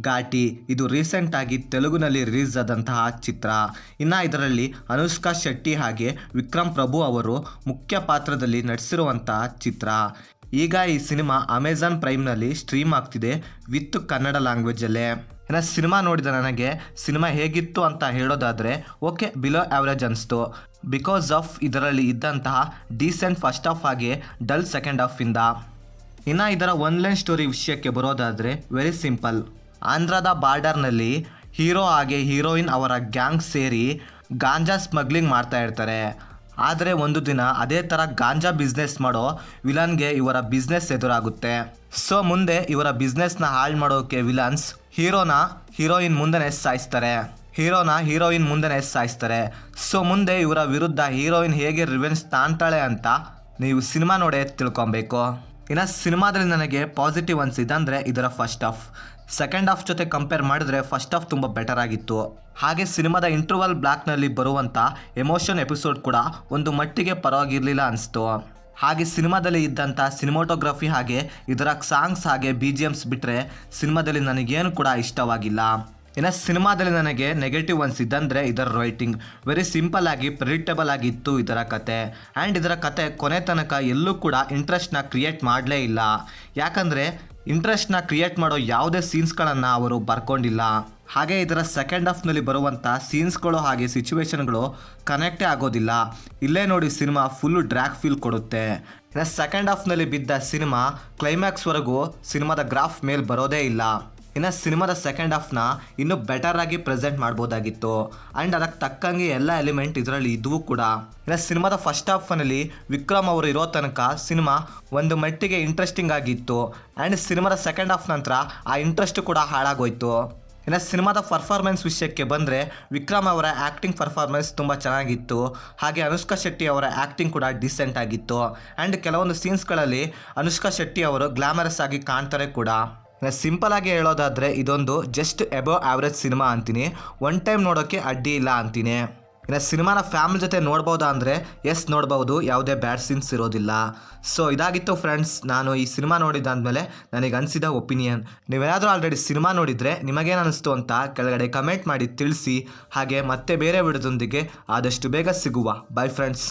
ಘಾಟಿ ಇದು ರೀಸೆಂಟಾಗಿ ತೆಲುಗಿನಲ್ಲಿ ರಿಲೀಸ್ ಆದಂತಹ ಚಿತ್ರ. ಇನ್ನು ಇದರಲ್ಲಿ ಅನುಷ್ಕಾ ಶೆಟ್ಟಿ ಹಾಗೆ ವಿಕ್ರಮ್ ಪ್ರಭು ಅವರು ಮುಖ್ಯ ಪಾತ್ರದಲ್ಲಿ ನಟಿಸಿರುವಂತಹ ಚಿತ್ರ. ಈಗ ಈ ಸಿನಿಮಾ ಅಮೆಜಾನ್ ಪ್ರೈಮ್ನಲ್ಲಿ ಸ್ಟ್ರೀಮ್ ಆಗ್ತಿದೆ ವಿತ್ ಕನ್ನಡ ಲ್ಯಾಂಗ್ವೇಜಲ್ಲೇ. ಇನ್ನು ಸಿನಿಮಾ ನೋಡಿದ ನನಗೆ ಸಿನಿಮಾ ಹೇಗಿತ್ತು ಅಂತ ಹೇಳೋದಾದರೆ ಓಕೆ ಬಿಲೋ ಆ್ಯಾವ್ರೇಜ್ ಅನಿಸ್ತು. ಬಿಕಾಸ್ ಆಫ್ ಇದರಲ್ಲಿ ಇದ್ದಂತಹ ಡೀಸೆಂಟ್ ಫಸ್ಟ್ ಹಾಫ್ ಹಾಗೆ ಡಲ್ ಸೆಕೆಂಡ್ ಹಾಫಿಂದ. ಇನ್ನು ಇದರ ಒನ್ ಲೈನ್ ಸ್ಟೋರಿ ವಿಷಯಕ್ಕೆ ಬರೋದಾದರೆ ವೆರಿ ಸಿಂಪಲ್. ಆಂಧ್ರದ ಬಾರ್ಡರ್ನಲ್ಲಿ ಹೀರೋ ಹಾಗೆ ಹೀರೋಯಿನ್ ಅವರ ಗ್ಯಾಂಗ್ ಸೇರಿ ಗಾಂಜಾ ಸ್ಮಗ್ಲಿಂಗ್ ಮಾಡ್ತಾ ಇರ್ತಾರೆ. ಆದರೆ ಒಂದು ದಿನ ಅದೇ ಥರ ಗಾಂಜಾ ಬಿಸ್ನೆಸ್ ಮಾಡೋ ವಿಲನ್ಗೆ ಇವರ ಬಿಸ್ನೆಸ್ ಎದುರಾಗುತ್ತೆ. ಸೊ ಮುಂದೆ ಇವರ ಬಿಸ್ನೆಸ್ನ ಹಾಳು ಮಾಡೋಕ್ಕೆ ವಿಲನ್ಸ್ ಹೀರೋಯಿನ್ ಮುಂದೆನೇ ಸಾಯಿಸ್ತಾರೆ. ಸೊ ಮುಂದೆ ಇವರ ವಿರುದ್ಧ ಹೀರೋಯಿನ್ ಹೇಗೆ ರಿವೆಂಜ್ ತಾಂತಾಳೆ ಅಂತ ನೀವು ಸಿನಿಮಾ ನೋಡೇ ತಿಳ್ಕೊಬೇಕು. ಇನ್ನು ಸಿನಿಮಾದಲ್ಲಿ ನನಗೆ ಪಾಸಿಟಿವ್ ಅನಿಸಿದಂದರೆ ಇದರ ಫಸ್ಟ್ ಹಾಫ್. ಸೆಕೆಂಡ್ ಹಾಫ್ ಜೊತೆ ಕಂಪೇರ್ ಮಾಡಿದ್ರೆ ಫಸ್ಟ್ ಹಾಫ್ ತುಂಬ ಬೆಟರ್ ಆಗಿತ್ತು. ಹಾಗೆ ಸಿನಿಮಾದ ಇಂಟರ್ವಲ್ ಬ್ಲಾಕ್ನಲ್ಲಿ ಬರುವಂಥ ಎಮೋಷನ್ ಎಪಿಸೋಡ್ ಕೂಡ ಒಂದು ಮಟ್ಟಿಗೆ ಪರವಾಗಿರಲಿಲ್ಲ ಅನಿಸ್ತು. ಹಾಗೆ ಸಿನಿಮಾದಲ್ಲಿ ಇದ್ದಂಥ ಸಿನಿಮಾಟೋಗ್ರಫಿ ಹಾಗೆ ಇದರ ಸಾಂಗ್ಸ್ ಹಾಗೆ BGMs ಬಿಟ್ಟರೆ ಸಿನಿಮಾದಲ್ಲಿ ನನಗೇನು ಕೂಡ ಇಷ್ಟವಾಗಿಲ್ಲ. ಇನ್ನು ಸಿನಿಮಾದಲ್ಲಿ ನನಗೆ ನೆಗೆಟಿವ್ ಅನಿಸಿದ್ದಂದರೆ ಇದರ ರೈಟಿಂಗ್ ವೆರಿ ಸಿಂಪಲ್ ಆಗಿ ಪ್ರೆಡಿಕ್ಟಬಲ್ ಆಗಿತ್ತು ಇದರ ಕತೆ. ಆ್ಯಂಡ್ ಇದರ ಕತೆ ಕೊನೆ ತನಕ ಎಲ್ಲೂ ಕೂಡ ಇಂಟ್ರೆಸ್ಟ್ನ ಕ್ರಿಯೇಟ್ ಮಾಡಲೇ ಇಲ್ಲ. ಯಾಕಂದರೆ ಇಂಟ್ರೆಸ್ಟ್ನ ಕ್ರಿಯೇಟ್ ಮಾಡೋ ಯಾವುದೇ ಸೀನ್ಸ್ಗಳನ್ನು ಅವರು ಬರ್ಕೊಂಡಿಲ್ಲ. ಹಾಗೆ ಇದರ ಸೆಕೆಂಡ್ ಹಾಫ್ನಲ್ಲಿ ಬರುವಂಥ ಸೀನ್ಸ್ಗಳು ಹಾಗೆ ಸಿಚುವೇಶನ್ಗಳು ಕನೆಕ್ಟೇ ಆಗೋದಿಲ್ಲ. ಇಲ್ಲೇ ನೋಡಿ ಸಿನಿಮಾ ಫುಲ್ಲು ಡ್ರ್ಯಾಗ್ ಫೀಲ್ ಕೊಡುತ್ತೆ. ಇನ್ನು ಸೆಕೆಂಡ್ ಹಾಫ್ನಲ್ಲಿ ಬಿದ್ದ ಸಿನಿಮಾ ಕ್ಲೈಮ್ಯಾಕ್ಸ್ವರೆಗೂ ಸಿನಿಮಾದ ಗ್ರಾಫ್ ಮೇಲೆ ಬರೋದೇ ಇಲ್ಲ. ಇನ್ನು ಸಿನಿಮಾದ ಸೆಕೆಂಡ್ ಹಾಫ್ನ ಇನ್ನೂ ಬೆಟರಾಗಿ ಪ್ರೆಸೆಂಟ್ ಮಾಡ್ಬೋದಾಗಿತ್ತು. ಆ್ಯಂಡ್ ಅದಕ್ಕೆ ತಕ್ಕಂಗೆ ಎಲ್ಲ ಎಲಿಮೆಂಟ್ ಇದರಲ್ಲಿ ಇದ್ವು ಕೂಡ. ಇನ್ನು ಸಿನಿಮಾದ ಫಸ್ಟ್ ಹಾಫ್ನಲ್ಲಿ ವಿಕ್ರಮ್ ಅವರು ಇರೋ ತನಕ ಸಿನಿಮಾ ಒಂದು ಮಟ್ಟಿಗೆ ಇಂಟ್ರೆಸ್ಟಿಂಗ್ ಆಗಿತ್ತು. ಆ್ಯಂಡ್ ಸಿನಿಮಾದ ಸೆಕೆಂಡ್ ಹಾಫ್ ನಂತರ ಆ ಇಂಟ್ರೆಸ್ಟ್ ಕೂಡ ಹಾಳಾಗೋಯ್ತು. ಇನ್ನು ಸಿನಿಮಾದ ಪರ್ಫಾರ್ಮೆನ್ಸ್ ವಿಷಯಕ್ಕೆ ಬಂದರೆ ವಿಕ್ರಮ್ ಅವರ ಆ್ಯಕ್ಟಿಂಗ್ ಪರ್ಫಾರ್ಮೆನ್ಸ್ ತುಂಬ ಚೆನ್ನಾಗಿತ್ತು. ಹಾಗೆ ಅನುಷ್ಕಾ ಶೆಟ್ಟಿ ಅವರ ಆ್ಯಕ್ಟಿಂಗ್ ಕೂಡ ಡಿಸೆಂಟ್ ಆಗಿತ್ತು. ಆ್ಯಂಡ್ ಕೆಲವೊಂದು ಸೀನ್ಸ್ಗಳಲ್ಲಿ ಅನುಷ್ಕಾ ಶೆಟ್ಟಿ ಅವರು ಗ್ಲಾಮರಸ್ ಆಗಿ ಕಾಣ್ತಾರೆ ಕೂಡ. ಸಿಂಪಲ್ ಆಗಿ ಹೇಳೋದಾದರೆ ಇದೊಂದು ಜಸ್ಟ್ ಎಬೋ ಆವ್ರೇಜ್ ಸಿನಿಮಾ ಅಂತೀನಿ. ಒನ್ ಟೈಮ್ ನೋಡೋಕ್ಕೆ ಅಡ್ಡಿ ಇಲ್ಲ ಅಂತೀನಿ. ಇನ್ನು ಸಿನಿಮಾನ ಫ್ಯಾಮಿಲಿ ಜೊತೆ ನೋಡ್ಬೋದಾ ಅಂದರೆ ಎಸ್ ನೋಡ್ಬೋದು, ಯಾವುದೇ ಬ್ಯಾಡ್ ಸೀನ್ಸ್ ಇರೋದಿಲ್ಲ. ಸೊ ಇದಾಗಿತ್ತು ಫ್ರೆಂಡ್ಸ್, ನಾನು ಈ ಸಿನಿಮಾ ನೋಡಿದ್ದಾದಮೇಲೆ ನನಗೆ ಅನಿಸಿದ ಒಪಿನಿಯನ್. ನೀವೇನಾದರೂ ಆಲ್ರೆಡಿ ಸಿನಿಮಾ ನೋಡಿದರೆ ನಿಮಗೇನು ಅನ್ನಿಸ್ತು ಅಂತ ಕೆಳಗಡೆ ಕಮೆಂಟ್ ಮಾಡಿ ತಿಳಿಸಿ. ಹಾಗೆ ಮತ್ತೆ ಬೇರೆ ವಿಡಿಯೋದೊಂದಿಗೆ ಆದಷ್ಟು ಬೇಗ ಸಿಗುವ. By friends.